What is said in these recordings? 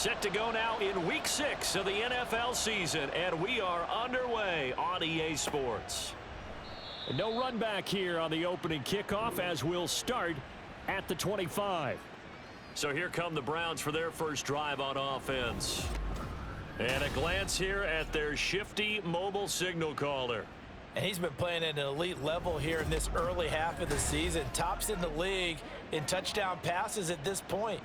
Set to go now in Week 6 of the NFL season, and we are underway on EA Sports. No run back here on the opening kickoff as we'll start at the 25. So here come the Browns for their first drive on offense. And a glance here at their shifty mobile signal caller. And he's been playing at an elite level here in this early half of the season. Tops in the league in touchdown passes at this point.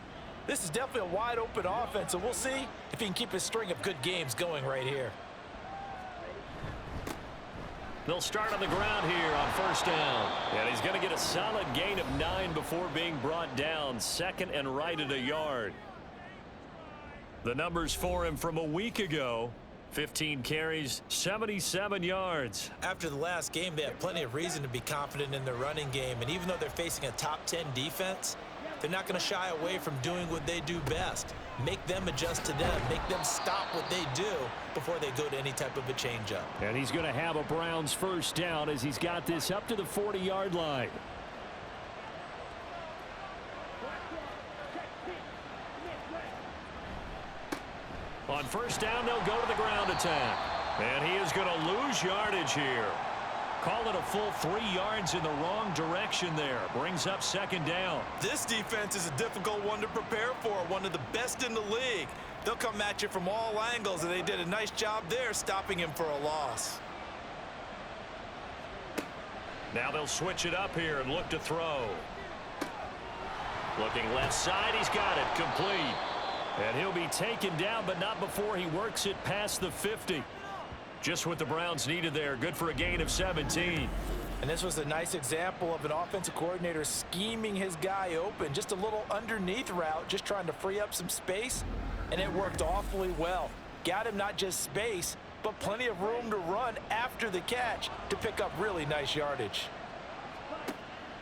This is definitely a wide-open offense, so we'll see if he can keep his string of good games going right here. They'll start on the ground here on first down. And he's going to get a solid gain of 9 before being brought down. Second and right at a yard. The numbers for him from a week ago. 15 carries, 77 yards. After the last game, they have plenty of reason to be confident in their running game. And even though they're facing a top 10 defense, they're not going to shy away from doing what they do best. Make them adjust to them. Make them stop what they do before they go to any type of a changeup. And he's going to have a Browns first down as he's got this up to the 40-yard line. On first down, they'll go to the ground attack. And he is going to lose yardage here. Call it a full 3 yards in the wrong direction there. Brings up second down. This defense is a difficult one to prepare for, one of the best in the league. They'll come at you from all angles, and they did a nice job there stopping him for a loss. Now they'll switch it up here and look to throw. Looking left side, he's got it, complete. And he'll be taken down, but not before he works it past the 50. Just what the Browns needed there. Good for a gain of 17. And this was a nice example of an offensive coordinator scheming his guy open. Just a little underneath route, just trying to free up some space, and it worked awfully well. Got him not just space, but plenty of room to run after the catch to pick up really nice yardage.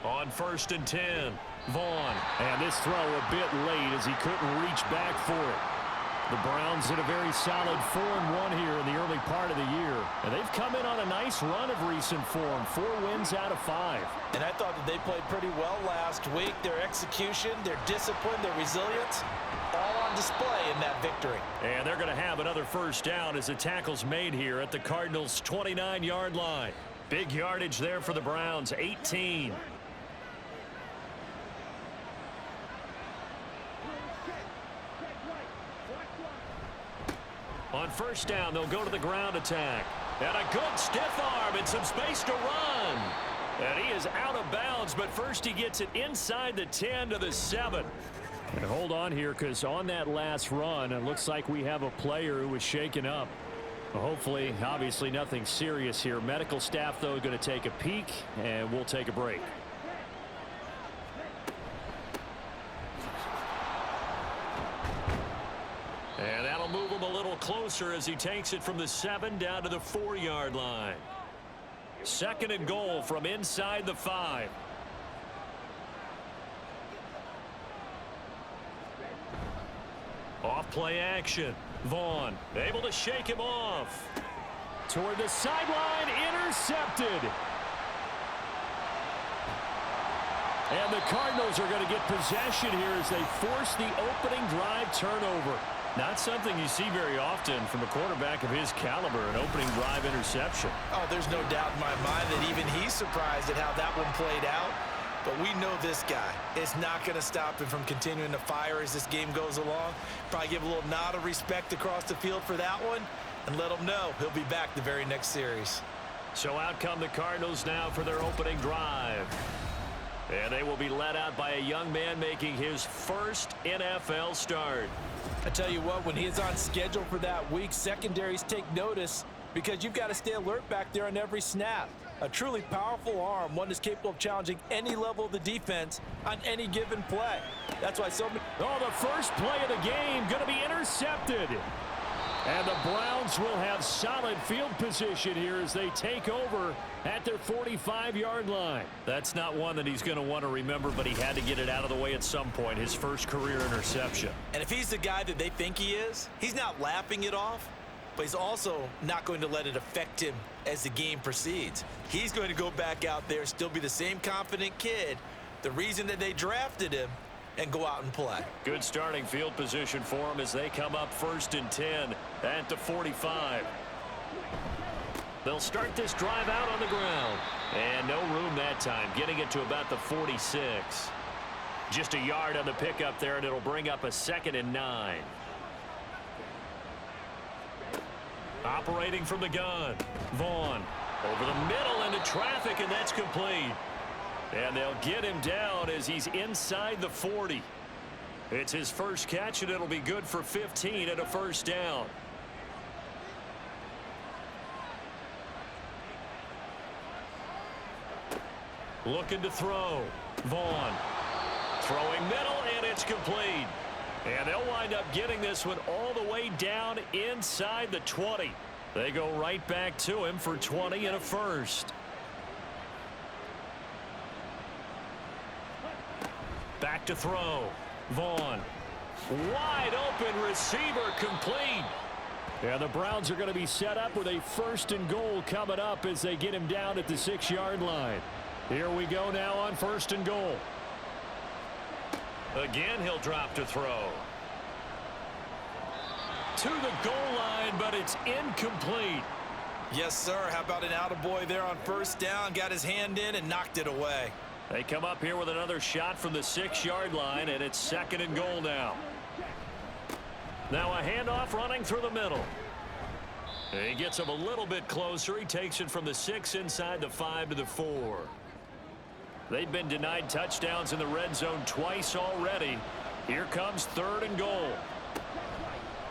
On first and 10, Vaughn. And this throw a bit late as he couldn't reach back for it. The Browns in a very solid 4-1 here in the early part of the year. And they've come in on a nice run of recent form. 4 wins out of 5. And I thought that they played pretty well last week. Their execution, their discipline, their resilience, all on display in that victory. And they're going to have another first down as the tackle's made here at the Cardinals' 29-yard line. Big yardage there for the Browns, 18. On first down, they'll go to the ground attack. And a good stiff arm and some space to run. And he is out of bounds, but first he gets it inside the 10 to the 7. And hold on here, because on that last run, it looks like we have a player who was shaken up. Hopefully, obviously nothing serious here. Medical staff, though, going to take a peek, and we'll take a break. And that'll move him a little closer as he takes it from the 7 down to the 4-yard line. Second and goal from inside the 5. Off play action. Vaughn able to shake him off. Toward the sideline, intercepted. And the Cardinals are going to get possession here as they force the opening drive turnover. Not something you see very often from a quarterback of his caliber, an opening drive interception. Oh, there's no doubt in my mind that even he's surprised at how that one played out. But we know this guy is not going to stop him from continuing to fire as this game goes along. Probably give a little nod of respect across the field for that one and let him know he'll be back the very next series. So out come the Cardinals now for their opening drive. And they will be led out by a young man making his first NFL start. I tell you what, when he is on schedule for that week, secondaries take notice because you've got to stay alert back there on every snap. A truly powerful arm, one that's capable of challenging any level of the defense on any given play. That's why so many... Oh, the first play of the game going to be intercepted. And the Browns will have solid field position here as they take over at their 45-yard line. That's not one that he's going to want to remember, but he had to get it out of the way at some point, his first career interception. And if he's the guy that they think he is, he's not laughing it off, but he's also not going to let it affect him as the game proceeds. He's going to go back out there, still be the same confident kid. The reason that they drafted him and go out and play. Good starting field position for them as they come up 1st and 10 at the 45. They'll start this drive out on the ground. And no room that time, getting it to about the 46. Just a yard on the pickup there, and it'll bring up a 2nd and 9. Operating from the gun, Vaughn. Over the middle into traffic, and that's complete. And they'll get him down as he's inside the 40. It's his first catch, and it'll be good for 15 and a 1st down. Looking to throw. Vaughn. Throwing middle, and it's complete. And they'll wind up getting this one all the way down inside the 20. They go right back to him for 20 and a 1st. Back to throw. Vaughn. Wide open receiver, complete. And the Browns are going to be set up with a 1st and goal coming up as they get him down at the 6-yard line. Here we go now on 1st and goal. Again, he'll drop to throw. To the goal line, but it's incomplete. Yes, sir. How about an attaboy there on 1st down? Got his hand in and knocked it away. They come up here with another shot from the 6-yard line, and it's 2nd and goal now. Now a handoff running through the middle. He gets him a little bit closer. He takes it from the 6 inside the 5 to the 4. They've been denied touchdowns in the red zone twice already. Here comes 3rd and goal.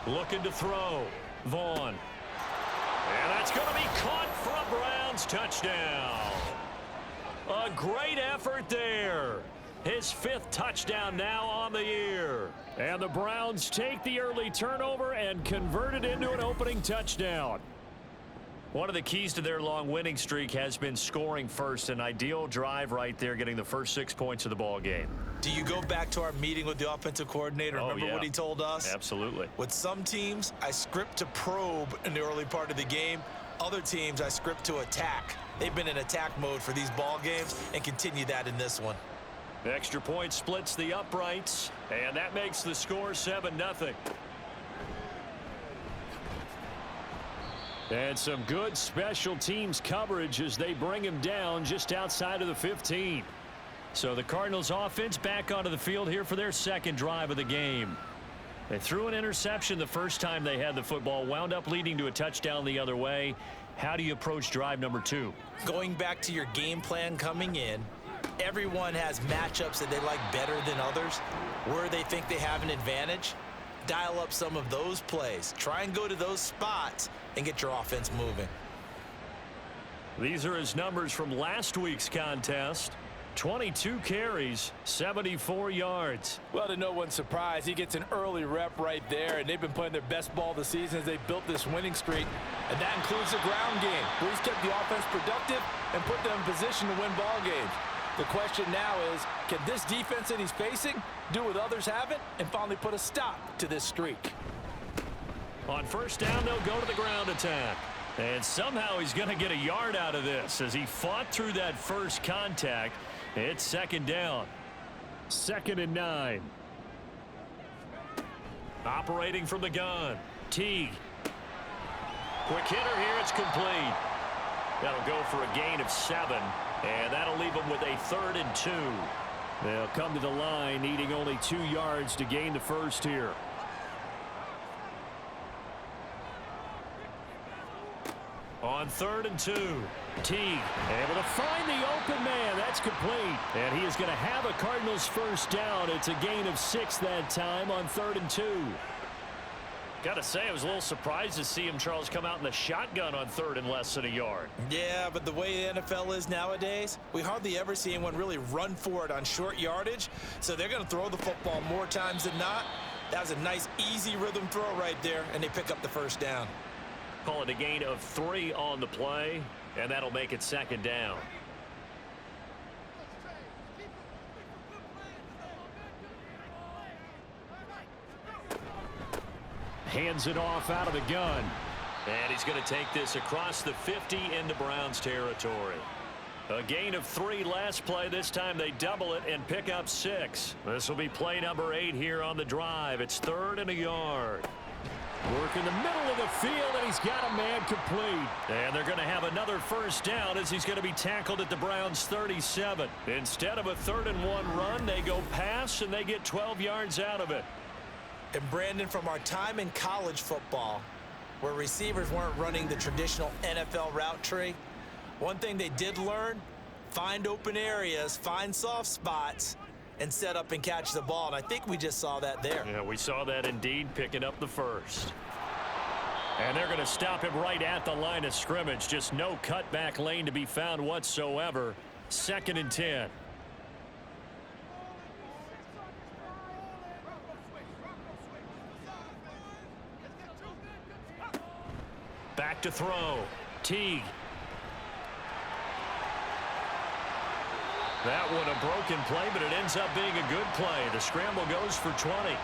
Looking to throw. Vaughn. And that's going to be caught for a Browns touchdown. A great effort there. His 5th touchdown now on the year. And the Browns take the early turnover and convert it into an opening touchdown. One of the keys to their long winning streak has been scoring first. An ideal drive right there, getting the first 6 points of the ball game. Do you go back to our meeting with the offensive coordinator? Remember what he told us? Absolutely. With some teams, I script to probe in the early part of the game. Other teams, I script to attack. They've been in attack mode for these ball games and continue that in this one. The extra point splits the uprights, and that makes the score 7-0. And some good special teams coverage as they bring him down just outside of the 15. So the Cardinals offense back onto the field here for their 2nd drive of the game. They threw an interception the first time they had the football, wound up leading to a touchdown the other way. How do you approach drive number 2? Going back to your game plan coming in, everyone has matchups that they like better than others, where they think they have an advantage. Dial up some of those plays. Try and go to those spots and get your offense moving. These are his numbers from last week's contest. 22 carries, 74 yards. Well, to no one's surprise, he gets an early rep right there, and they've been playing their best ball this season as they built this winning streak. And that includes the ground game, where he's kept the offense productive and put them in position to win ball games. The question now is, can this defense that he's facing do what others haven't and finally put a stop to this streak? On 1st down, they'll go to the ground attack. And somehow he's going to get a yard out of this as he fought through that first contact. It's 2nd down. 2nd and 9. Operating from the gun. Teague. Quick hitter here. It's complete. That'll go for a gain of 7. And that'll leave them with a 3rd and 2. They'll come to the line needing only 2 yards to gain the first here. On 3rd and 2. Teague able to find the open man. That's complete. And he is going to have a Cardinals 1st down. It's a gain of 6 that time on 3rd and 2. Got to say, I was a little surprised to see him, Charles, come out in the shotgun on 3rd and less than a yard. Yeah, but the way the NFL is nowadays, we hardly ever see anyone really run for it on short yardage. So they're going to throw the football more times than not. That was a nice, easy rhythm throw right there, and they pick up the 1st down. Call it a gain of 3 on the play, and that'll make it 2nd down. Hands it off out of the gun. And he's going to take this across the 50 into Browns territory. A gain of 3 last play. This time they double it and pick up 6. This will be play number 8 here on the drive. It's 3rd and a yard. Work in the middle of the field, and he's got a man complete. And they're going to have another first down as he's going to be tackled at the Browns' 37. Instead of a 3rd and 1 run, they go pass, and they get 12 yards out of it. And Brandon, from our time in college football, where receivers weren't running the traditional NFL route tree, one thing they did learn, find open areas, find soft spots, and set up and catch the ball. And I think we just saw that there. Yeah, we saw that indeed, picking up the first. And they're going to stop him right at the line of scrimmage. Just no cutback lane to be found whatsoever. 2nd and 10. Back to throw. Teague. That one a broken play, but it ends up being a good play. The scramble goes for 20. I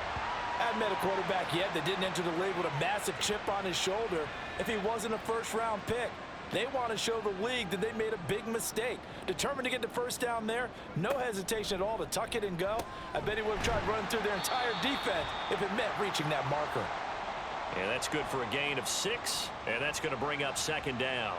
haven't met a quarterback yet that didn't enter the league with a massive chip on his shoulder if he wasn't a first-round pick. They want to show the league that they made a big mistake. Determined to get the first down there, no hesitation at all to tuck it and go. I bet he would have tried running through their entire defense if it meant reaching that marker. And that's good for a gain of 6, and that's going to bring up 2nd down.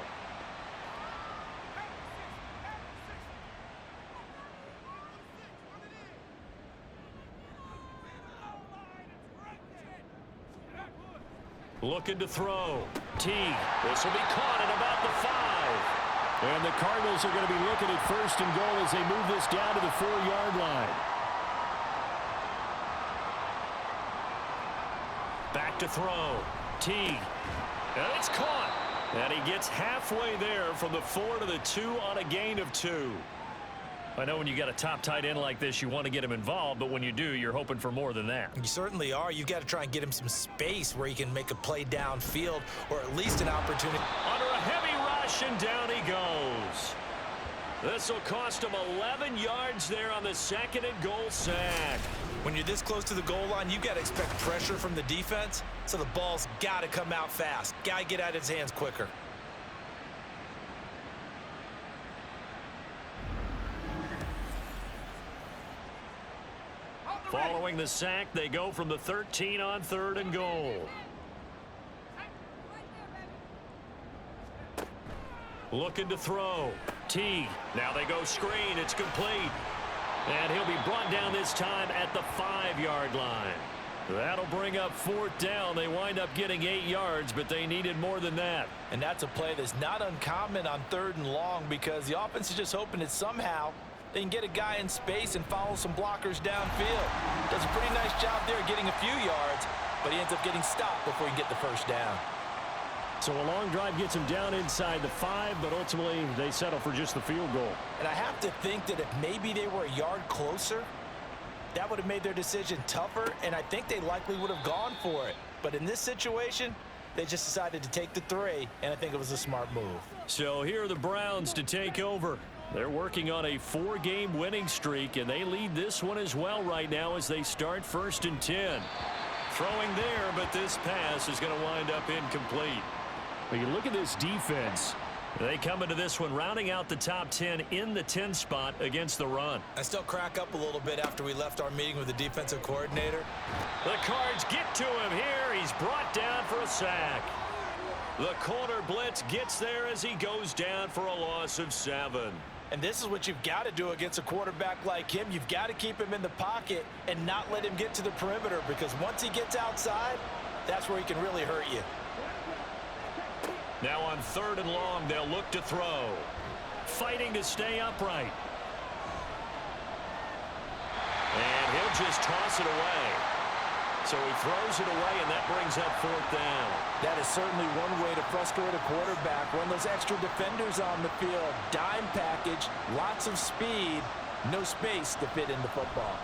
Looking to throw. Teague. This will be caught at about the 5. And the Cardinals are going to be looking at 1st and goal as they move this down to the 4-yard line. Back to throw. Teague. And it's caught. And he gets halfway there from the 4 to the 2 on a gain of 2. I know when you got a top tight end like this, you want to get him involved, but when you do, you're hoping for more than that. You certainly are. You've got to try and get him some space where he can make a play downfield or at least an opportunity. Under a heavy rush, and down he goes. This will cost him 11 yards there on the 2nd and goal sack. When you're this close to the goal line, you've got to expect pressure from the defense, so the ball's got to come out fast. Got to get out of his hands quicker. Following the sack, they go from the 13 on 3rd and goal. Looking to throw. Teague. Now they go screen. It's complete. And he'll be brought down this time at the 5-yard line. That'll bring up 4th down. They wind up getting 8 yards, but they needed more than that. And that's a play that's not uncommon on 3rd and long because the offense is just hoping that somehow they can get a guy in space and follow some blockers downfield. Does a pretty nice job there getting a few yards, but he ends up getting stopped before he can get the first down. So a long drive gets him down inside the 5, but ultimately they settle for just the field goal. And I have to think that if maybe they were a yard closer, that would have made their decision tougher, and I think they likely would have gone for it. But in this situation, they just decided to take the 3, and I think it was a smart move. So here are the Browns to take over. They're working on a 4-game winning streak, and they lead this one as well right now as they start 1st and 10. Throwing there, but this pass is going to wind up incomplete. When you look at this defense, they come into this one rounding out the top 10 in the 10 spot against the run. I still crack up a little bit after we left our meeting with the defensive coordinator. The Cards get to him here. He's brought down for a sack. The corner blitz gets there as he goes down for a loss of 7. And this is what you've got to do against a quarterback like him. You've got to keep him in the pocket and not let him get to the perimeter, because once he gets outside, that's where he can really hurt you. Now on 3rd and long, they'll look to throw. Fighting to stay upright. And he'll just toss it away. So he throws it away, and that brings up 4th down. That is certainly one way to frustrate a quarterback. Run those extra defenders on the field. Dime package, lots of speed, no space to fit in the football.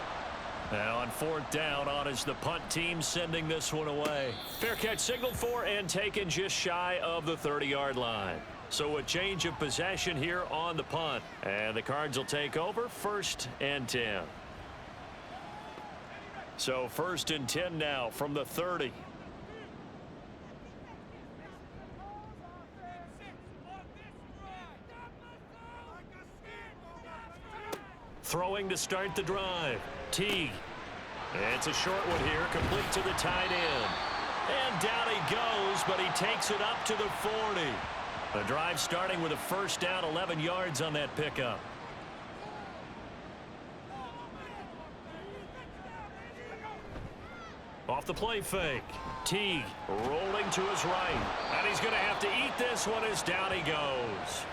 Now on 4th down, on is the punt team sending this one away. Fair catch signaled for and taken just shy of the 30-yard line. So a change of possession here on the punt. And the Cards will take over 1st and 10. So 1st and 10 now from the 30. Throwing to start the drive. Teague. It's a short one here, complete to the tight end. And down he goes, but he takes it up to the 40. The drive starting with a first down, 11 yards on that pickup. Off the play fake. Teague rolling to his right. And he's going to have to eat this one as down he goes.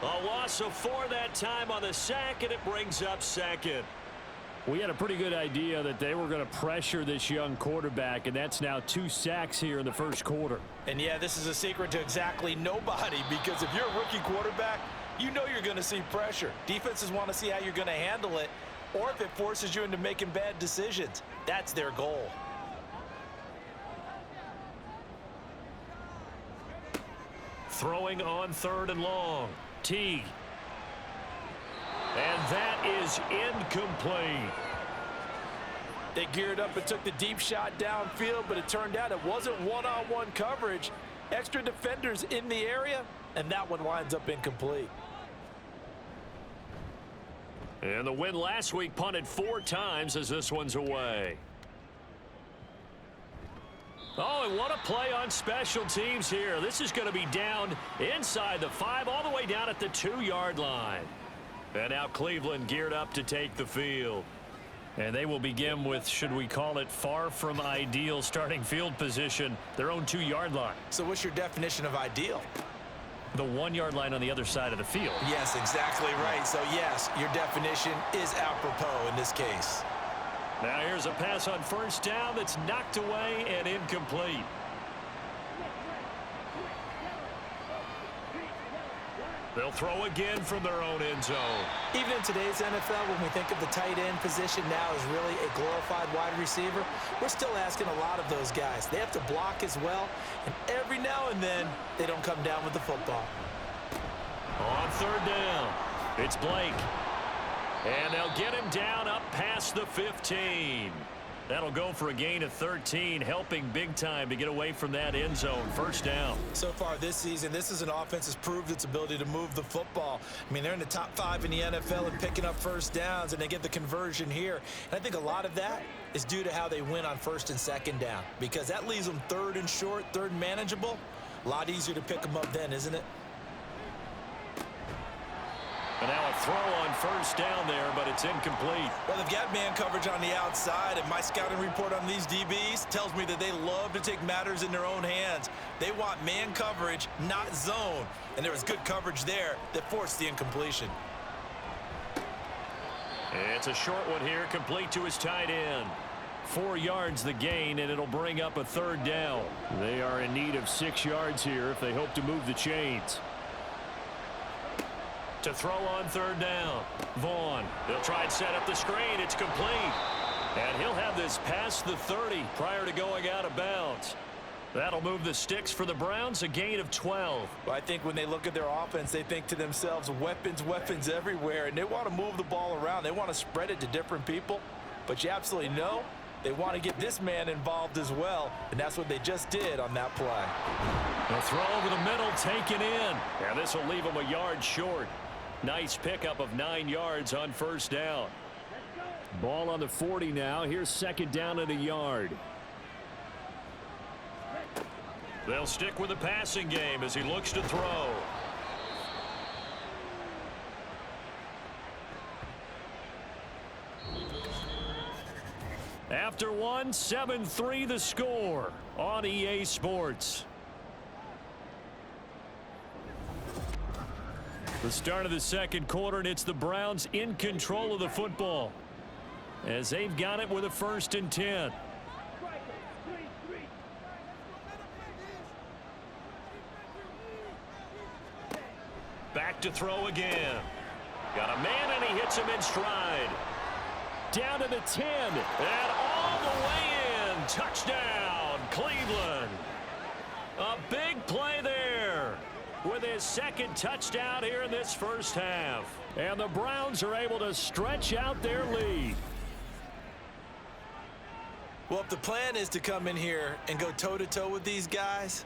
A loss of 4 that time on the sack, and it brings up second. We had a pretty good idea that they were going to pressure this young quarterback, and that's now 2 sacks here in the first quarter. And yeah, this is a secret to exactly nobody, because if you're a rookie quarterback, you know you're going to see pressure. Defenses want to see how you're going to handle it, or if it forces you into making bad decisions. That's their goal. Throwing on 3rd and long. Teague. And that is incomplete. They geared up and took the deep shot downfield, but it turned out it wasn't one-on-one coverage. Extra defenders in the area, and that one winds up incomplete. And the win last week punted 4 times as this one's away. Oh, and what a play on special teams here. This is going to be down inside the 5, all the way down at the 2-yard line. And now Cleveland geared up to take the field. And they will begin with, should we call it, far from ideal starting field position, their own 2-yard line. So what's your definition of ideal? The 1-yard line on the other side of the field. Yes, exactly right. So yes, your definition is apropos in this case. Now here's a pass on first down that's knocked away and incomplete. They'll throw again from their own end zone. Even in today's NFL, when we think of the tight end position now as really a glorified wide receiver, we're still asking a lot of those guys. They have to block as well, and every now and then, they don't come down with the football. On 3rd down, it's Blake. And they'll get him down up past the 15. That'll go for a gain of 13, helping big time to get away from that end zone. First down. So far this season, this is an offense that's proved its ability to move the football. I mean, they're in the top 5 in the NFL in picking up first downs, and they get the conversion here. And I think a lot of that is due to how they win on 1st and 2nd down, because that leaves them 3rd and short, 3rd and manageable. A lot easier to pick them up then, isn't it? And now a throw on first down there, but it's incomplete. Well, they've got man coverage on the outside, and my scouting report on these DBs tells me that they love to take matters in their own hands. They want man coverage, not zone. And there was good coverage there that forced the incompletion. It's a short one here, complete to his tight end. 4 yards the gain, and it'll bring up a 3rd down. They are in need of 6 yards here if they hope to move the chains. To throw on 3rd down. Vaughn. They'll try and set up the screen. It's complete. And he'll have this past the 30 prior to going out of bounds. That'll move the sticks for the Browns, a gain of 12. Well, I think when they look at their offense, they think to themselves, weapons, weapons everywhere. And they want to move the ball around. They want to spread it to different people. But you absolutely know they want to get this man involved as well. And that's what they just did on that play. A throw over the middle, taken in. And this will leave him a yard short. Nice pickup of 9 yards on first down. Ball on the 40 now. Here's 2nd down and a yard. They'll stick with the passing game as he looks to throw. After one, 7-3 the score on EA Sports. The start of the second quarter, and it's the Browns in control of the football as they've got it with a 1st and 10. Back to throw again. Got a man, and he hits him in stride. Down to the 10, and all the way in. Touchdown, Cleveland. A big play there with his 2nd touchdown here in this first half. And the Browns are able to stretch out their lead. Well, if the plan is to come in here and go toe-to-toe with these guys,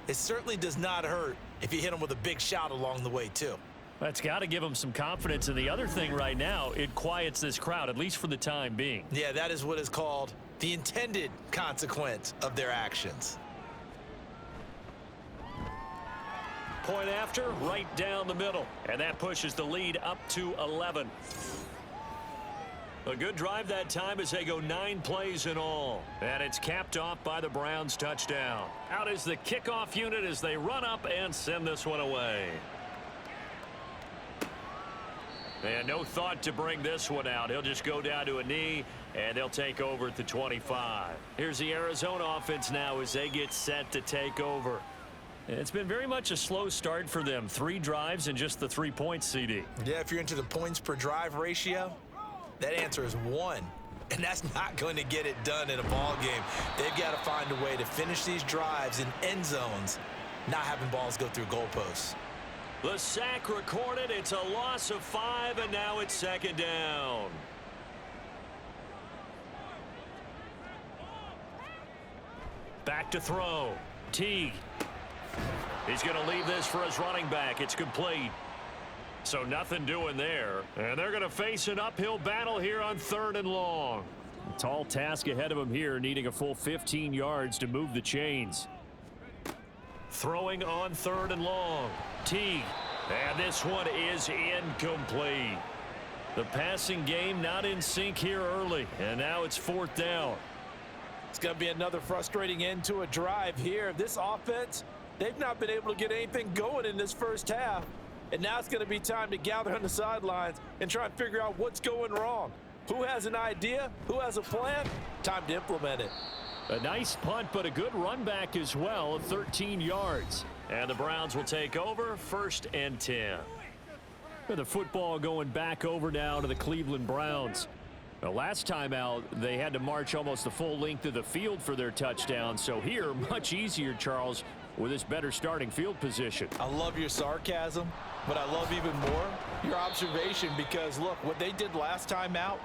it certainly does not hurt if you hit them with a big shot along the way, too. That's got to give them some confidence. And the other thing right now, it quiets this crowd, at least for the time being. Yeah, that is what is called the intended consequence of their actions. Point after, right down the middle. And that pushes the lead up to 11. A good drive that time as they go 9 plays in all. And it's capped off by the Browns touchdown. Out is the kickoff unit as they run up and send this one away. And no thought to bring this one out. He'll just go down to a knee, and they'll take over at the 25. Here's the Arizona offense now as they get set to take over. It's been very much a slow start for them. 3 drives and just the 3 points, CD. Yeah, if you're into the points per drive ratio, that answer is 1. And that's not going to get it done in a ball game. They've got to find a way to finish these drives in end zones, not having balls go through goalposts. The sack recorded. It's a loss of 5, and now it's second down. Back to throw. Teague. He's going to leave this for his running back. It's complete. So nothing doing there. And they're going to face an uphill battle here on 3rd and long. A tall task ahead of him here, needing a full 15 yards to move the chains. Throwing on 3rd and long. Teague. And this one is incomplete. The passing game not in sync here early. And now it's 4th down. It's going to be another frustrating end to a drive here. This offense, they've not been able to get anything going in this first half. And now it's going to be time to gather on the sidelines and try and figure out what's going wrong. Who has an idea? Who has a plan? Time to implement it. A nice punt, but a good run back as well of 13 yards. And the Browns will take over 1st and 10. And the football going back over now to the Cleveland Browns. The last time out, they had to march almost the full length of the field for their touchdown. So here, much easier, Charles, with this better starting field position. I love your sarcasm, but I love even more your observation because, look, what they did last time out,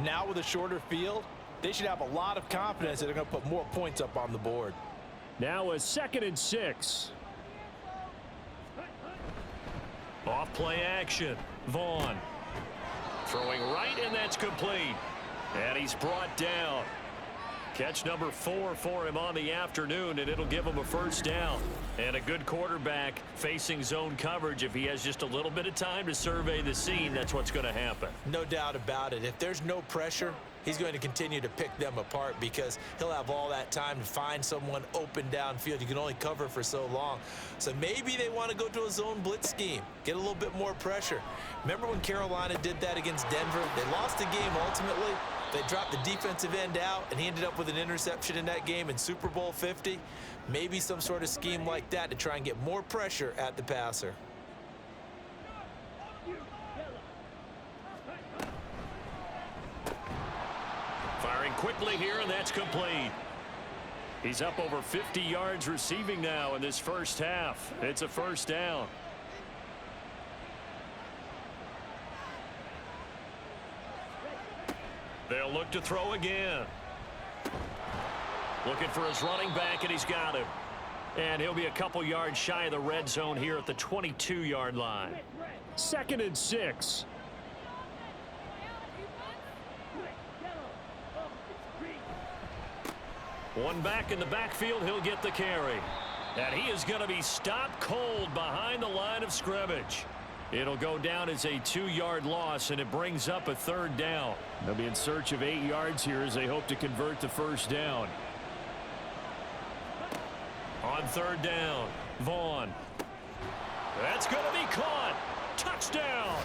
now with a shorter field, they should have a lot of confidence that they're going to put more points up on the board. Now a 2nd and 6. Off play action. Vaughn. Throwing right, and that's complete. And he's brought down. Catch number 4 for him on the afternoon, and it'll give him a 1st down. And a good quarterback facing zone coverage. If he has just a little bit of time to survey the scene, that's what's going to happen. No doubt about it. If there's no pressure, he's going to continue to pick them apart because he'll have all that time to find someone open downfield. You can only cover for so long. So maybe they want to go to a zone blitz scheme, get a little bit more pressure. Remember when Carolina did that against Denver? They lost the game ultimately. They dropped the defensive end out, and he ended up with an interception in that game in Super Bowl 50. Maybe some sort of scheme like that to try and get more pressure at the passer. Firing quickly here, and that's complete. He's up over 50 yards receiving now in this first half. It's a 1st down. They'll look to throw again. Looking for his running back, and he's got him. And he'll be a couple yards shy of the red zone here at the 22-yard line. 2nd and 6. One back in the backfield, he'll get the carry. And he is going to be stopped cold behind the line of scrimmage. It'll go down as a 2-yard loss, and it brings up a 3rd down. They'll be in search of 8 yards here as they hope to convert the 1st down. On 3rd down, Vaughn. That's going to be caught. Touchdown.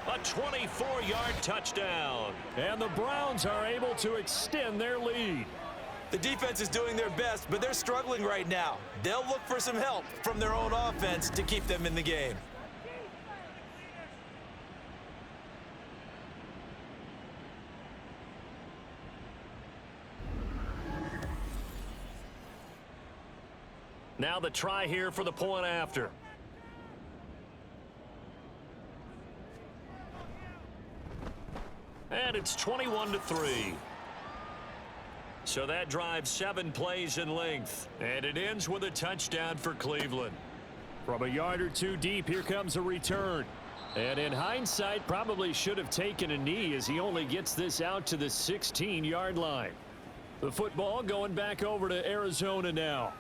A 24-yard touchdown. And the Browns are able to extend their lead. The defense is doing their best, but they're struggling right now. They'll look for some help from their own offense to keep them in the game. Now the try here for the point after. And it's 21-3. So that drives 7 plays in length. And it ends with a touchdown for Cleveland. From a yard or two deep, here comes a return. And in hindsight, probably should have taken a knee as he only gets this out to the 16-yard line. The football going back over to Arizona now.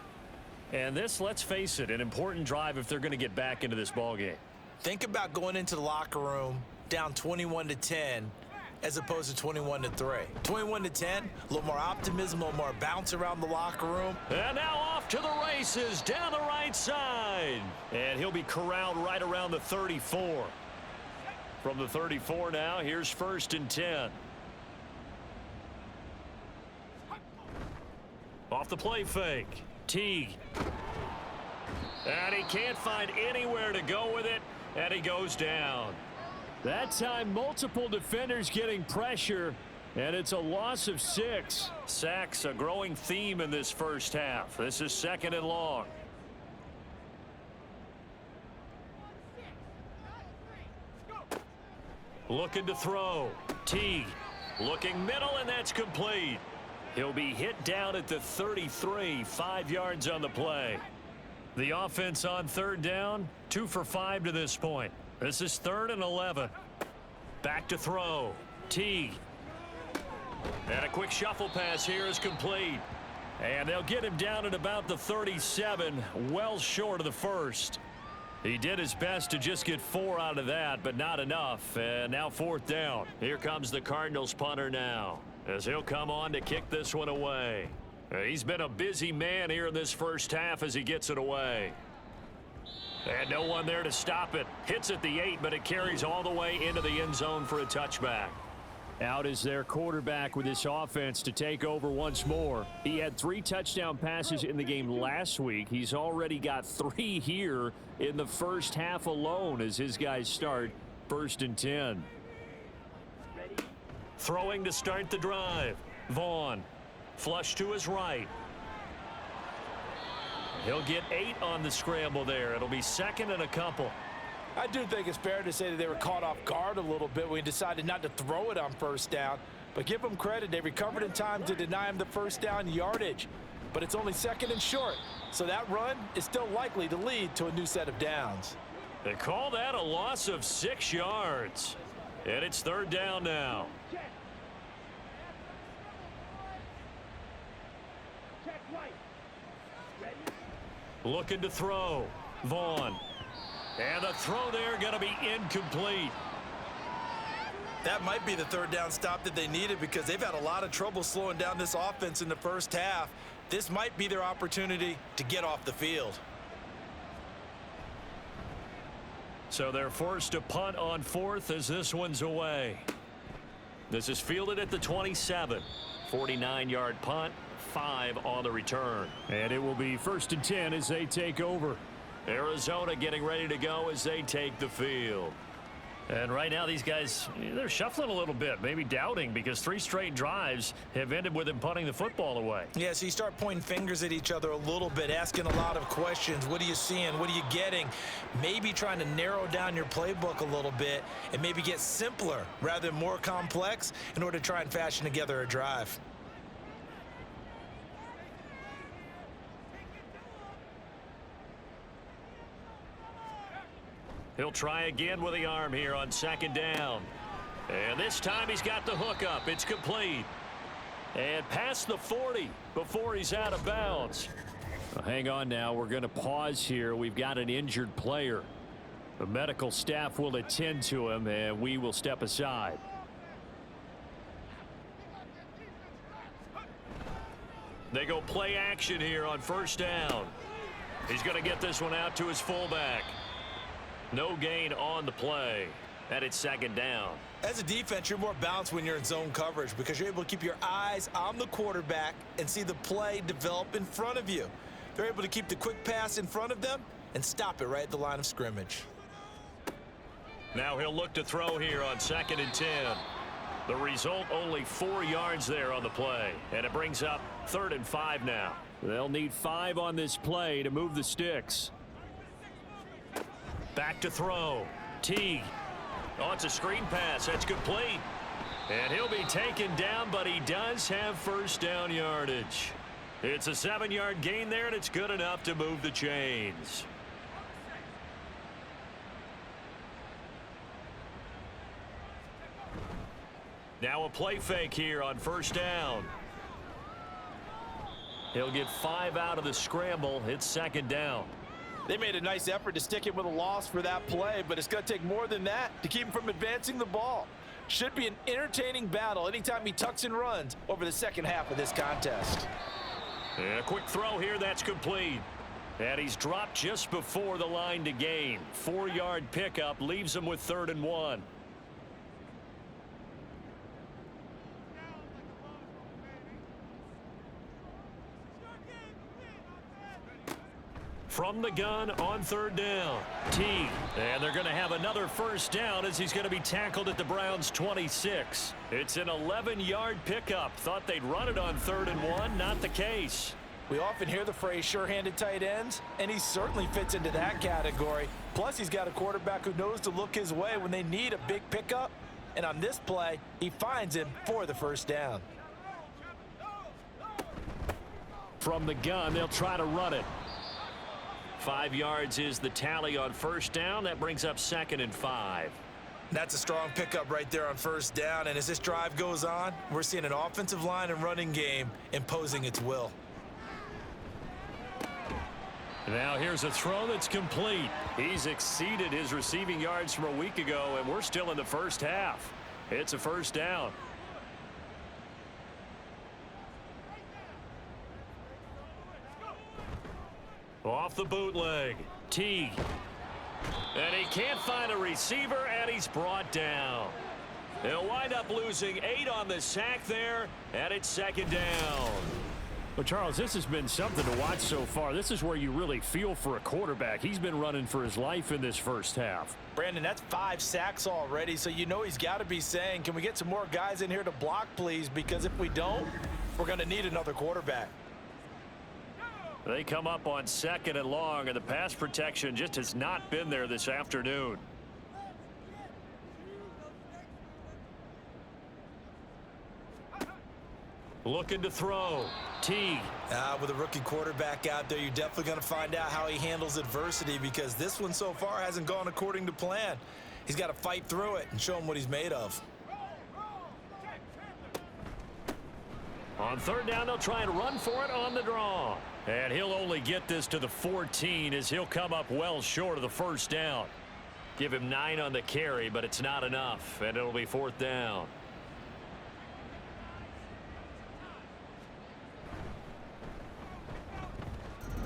And this, let's face it, an important drive if they're going to get back into this ballgame. Think about going into the locker room down 21-10 as opposed to 21-3. 21-10, a little more optimism, a little more bounce around the locker room. And now off to the races down the right side. And he'll be corralled right around the 34. From the 34 now, here's 1st and 10. Off the play fake. Teague. And he can't find anywhere to go with it, and he goes down. That time, multiple defenders getting pressure, and it's a loss of 6. Sacks, a growing theme in this first half. This is 2nd and long. Looking to throw. Teague looking middle, and that's complete. He'll be hit down at the 33, 5 yards on the play. The offense on 3rd down, 2 for 5 to this point. This is 3rd and 11. Back to throw. Teague. And a quick shuffle pass here is complete. And they'll get him down at about the 37, well short of the first. He did his best to just get 4 out of that, but not enough. And now 4th down. Here comes the Cardinals punter now, as he'll come on to kick this one away. He's been a busy man here in this first half as he gets it away. And no one there to stop it. Hits at the 8, but it carries all the way into the end zone for a touchback. Out is their quarterback with this offense to take over once more. He had 3 touchdown passes in the game last week. He's already got 3 here in the first half alone as his guys start 1st and 10. Throwing to start the drive. Vaughn. Flush to his right. He'll get 8 on the scramble there. It'll be 2nd and a couple. I do think it's fair to say that they were caught off guard a little bit when he decided not to throw it on 1st down. But give them credit. They recovered in time to deny him the 1st down yardage. But it's only 2nd and short. So that run is still likely to lead to a new set of downs. They call that a loss of 6 yards. And it's 3rd down now. Looking to throw. Vaughn. And the throw there going to be incomplete. That might be the 3rd down stop that they needed because they've had a lot of trouble slowing down this offense in the first half. This might be their opportunity to get off the field. So they're forced to punt on 4th as this one's away. This is fielded at the 27. 49-yard punt, 5 on the return. And it will be 1st and 10 as they take over. Arizona getting ready to go as they take the field. And right now these guys, they're shuffling a little bit, maybe doubting, because 3 straight drives have ended with them punting the football away. Yeah, so you start pointing fingers at each other a little bit, asking a lot of questions. What are you seeing? What are you getting? Maybe trying to narrow down your playbook a little bit and maybe get simpler rather than more complex in order to try and fashion together a drive. He'll try again with the arm here on 2nd down. And this time he's got the hook up. It's complete. And past the 40 before he's out of bounds. Well, hang on now. We're going to pause here. We've got an injured player. The medical staff will attend to him, and we will step aside. They go play action here on 1st down. He's going to get this one out to his fullback. No gain on the play. And it's 2nd down. As a defense, you're more balanced when you're in zone coverage because you're able to keep your eyes on the quarterback and see the play develop in front of you. They're able to keep the quick pass in front of them and stop it right at the line of scrimmage. Now he'll look to throw here on 2nd and 10. The result, only 4 yards there on the play. And it brings up 3rd and 5 now. They'll need 5 on this play to move the sticks. Back to throw. Teague. Oh, it's a screen pass. That's complete. And he'll be taken down, but he does have 1st down yardage. It's a 7-yard gain there, and it's good enough to move the chains. Now a play fake here on first down. He'll get 5 out of the scramble. It's second down. They made a nice effort to stick him with a loss for that play, but it's going to take more than that to keep him from advancing the ball. Should be an entertaining battle anytime he tucks and runs over the second half of this contest. And a quick throw here, that's complete. And he's dropped just before the line to gain. 4-yard pickup leaves him with 3rd and 1. From the gun on 3rd down. T. And they're going to have another first down as he's going to be tackled at the Browns' 26. It's an 11-yard pickup. Thought they'd run it on 3rd and 1. Not the case. We often hear the phrase sure-handed tight ends, and he certainly fits into that category. Plus, he's got a quarterback who knows to look his way when they need a big pickup. And on this play, he finds him for the first down. From the gun, they'll try to run it. 5 yards is the tally on first down. That brings up 2nd and 5. That's a strong pickup right there on first down. And as this drive goes on, we're seeing an offensive line and running game imposing its will. Now here's a throw that's complete. He's exceeded his receiving yards from a week ago, and we're still in the first half. It's a first down. Off the bootleg. T. And he can't find a receiver, and he's brought down. They'll wind up losing 8 on the sack there, and it's second down. Well, Charles, this has been something to watch so far. This is where you really feel for a quarterback. He's been running for his life in this first half. Brandon, that's 5 sacks already, so you know he's got to be saying, can we get some more guys in here to block, please? Because if we don't, we're going to need another quarterback. They come up on 2nd and long, and the pass protection just has not been there this afternoon. Looking to throw. T. With a rookie quarterback out there, you're definitely going to find out how he handles adversity, because this one so far hasn't gone according to plan. He's got to fight through it and show him what he's made of. On 3rd down, they'll try and run for it on the draw. And he'll only get this to the 14 as he'll come up well short of the first down. Give him 9 on the carry, but it's not enough, and it'll be 4th down.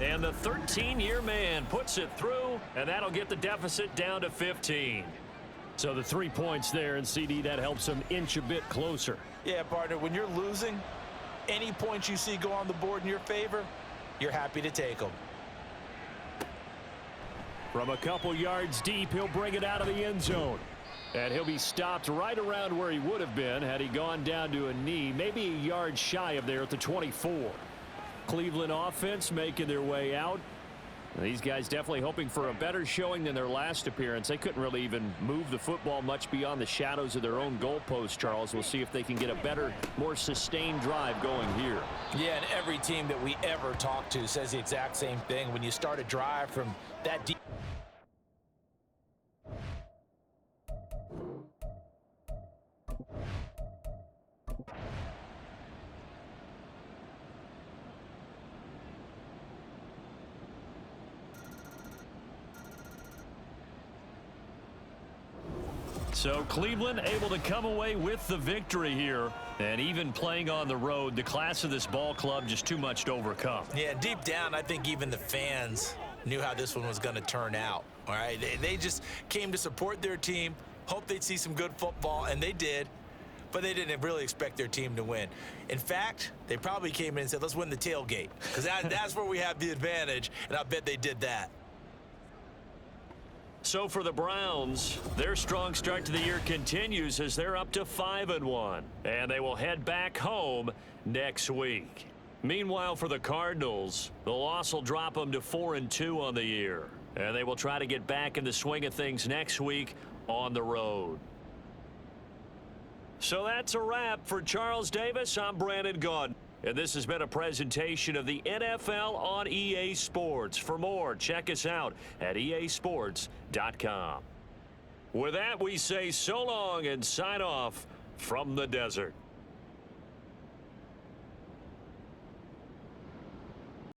And the 13-year man puts it through, and that'll get the deficit down to 15. So the 3 points there, and CD, that helps him inch a bit closer. Yeah, partner, when you're losing, any points you see go on the board in your favor, you're happy to take them. From a couple yards deep, he'll bring it out of the end zone. And he'll be stopped right around where he would have been had he gone down to a knee, maybe a yard shy of there at the 24. Cleveland offense making their way out. These guys definitely hoping for a better showing than their last appearance. They couldn't really even move the football much beyond the shadows of their own goalpost, Charles. We'll see if they can get a better, more sustained drive going here. Yeah, and every team that we ever talk to says the exact same thing. When you start a drive from that deep. So Cleveland able to come away with the victory here. And even playing on the road, the class of this ball club just too much to overcome. Yeah, deep down, I think even the fans knew how this one was going to turn out. All right, they just came to support their team, hoped they'd see some good football, and they did. But they didn't really expect their team to win. In fact, they probably came in and said, let's win the tailgate. Because that's where we have the advantage, and I bet they did that. So for the Browns, their strong start to the year continues as they're up to 5-1. And they will head back home next week. Meanwhile, for the Cardinals, the loss will drop them to 4-2 on the year. And they will try to get back in the swing of things next week on the road. So that's a wrap for Charles Davis. I'm Brandon Gaudin. And this has been a presentation of the NFL on EA Sports. For more, check us out at easports.com. With that, we say so long and sign off from the desert.